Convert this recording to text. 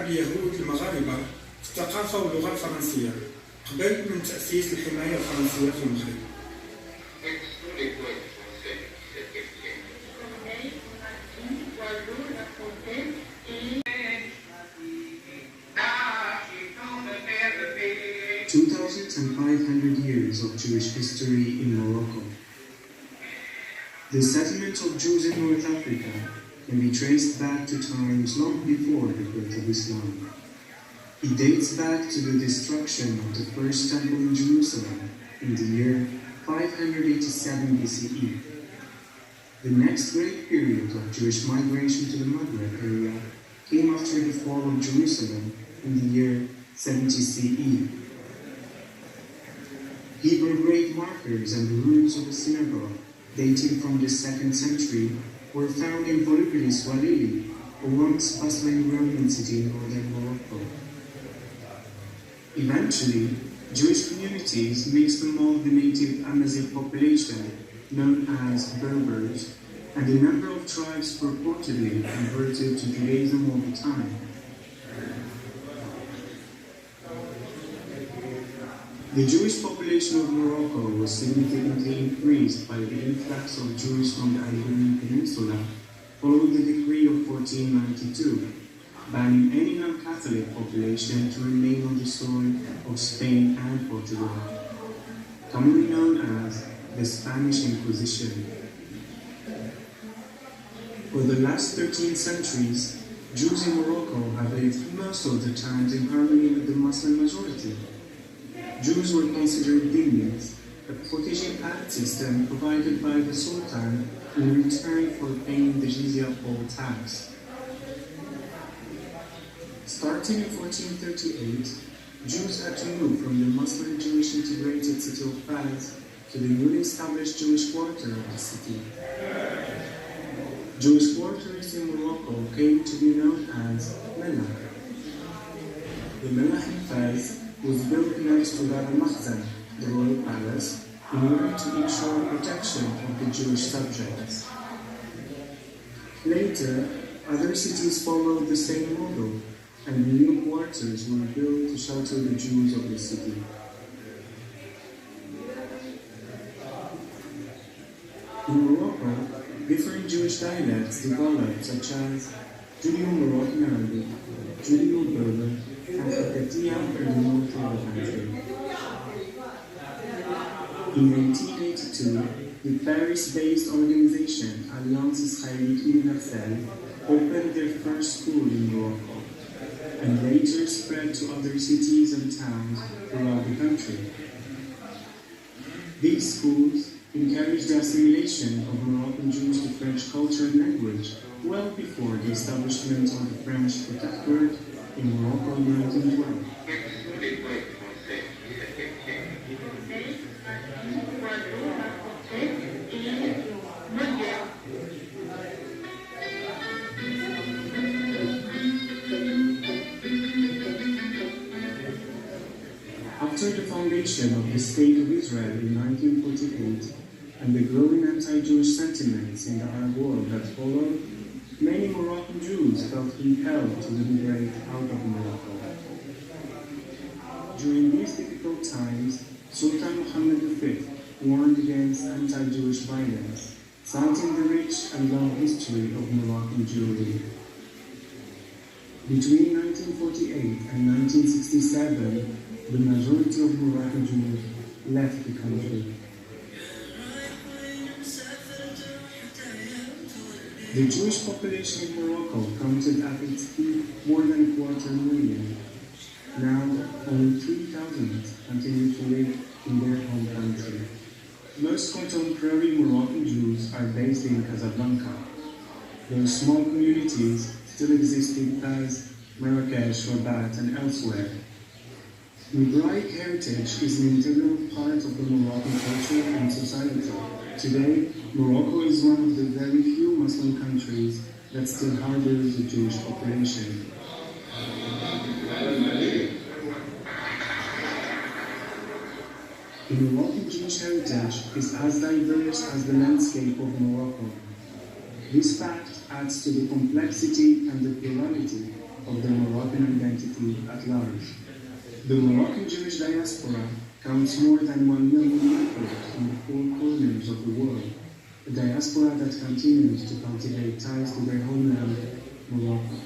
اليهود المغاربة في الثقافة واللغة الفرنسية قبل من تأسيس الحماية الفرنسية في المغرب. (2,500 years of Jewish history in Morocco). The settlement of Jews in North Africa can be traced back to times long before the birth of Islam. It dates back to the destruction of the first temple in Jerusalem in the year 587 BCE. The next great period of Jewish migration to the Maghreb area came after the fall of Jerusalem in the year 70 CE. Hebrew grave markers and the ruins of a synagogue dating from the 2nd century were found in volubilis Walili, a once bustling Roman city in northern Morocco. Eventually, Jewish communities mixed among the native Amazigh population, known as Berbers, and a number of tribes purportedly converted to Judaism over time. The Jewish population of Morocco was significantly increased by the influx of Jews from the Iberian Peninsula following the decree of 1492, banning any non-Catholic population to remain on the soil of Spain and Portugal, commonly known as the Spanish Inquisition. For the last 13 centuries, Jews in Morocco have lived most of the time in harmony with the Muslim majority. Jews were considered dhimmis, a protégé pact system provided by the Sultan in return for paying the jizya or tax. Starting in 1438, Jews had to move from the Muslim-Jewish integrated city of Fez to the newly established Jewish quarter of the city. Jewish quarters in Morocco came to be known as Mellah. The Mellah in Fez was built next to Al-Azama, the royal palace, in order to ensure protection of the Jewish subjects. Later, other cities followed the same model, and new quarters were built to shelter the Jews of the city. In Morocco, different Jewish dialects developed, such as Judeo-Moroccan Arabic, Judeo-Berber, and Hakatia in the north of the country. In 1882, the Paris-based organization Alliance Universelle opened their first school in Morocco, and later spread to other cities and towns throughout the country. These schools encouraged the assimilation of Moroccan Jews to French culture and language well before the establishment of the French protectorate in Morocco in 1912. After the foundation of the State of Israel in 1948 and the growing anti-Jewish sentiments in the Arab world that followed, many Moroccan Jews felt compelled to immigrate out of Morocco. During these difficult times, Sultan Mohammed V warned against anti-Jewish violence, citing the rich and long history of Moroccan Jewry. Between 1948 and 1967, the majority of Moroccan Jews left the country. The Jewish population in Morocco counted at its peak more than 250,000. Now, only 3,000 continue to live in their home country. Most contemporary Moroccan Jews are based in Casablanca. Though small communities still exist in Fez, Marrakesh, Rabat, and elsewhere. Hebraic heritage is an integral part of the Moroccan culture and society. Today, Morocco is one of the very few Muslim countries that still harbors a Jewish population. The Moroccan Jewish heritage is as diverse as the landscape of Morocco. This fact adds to the complexity and the plurality of the Moroccan Moroccan identity at large. The Moroccan Jewish diaspora counts more than 1 million members in the 4 corners of the world, a diaspora that continues to cultivate ties to their homeland, Morocco.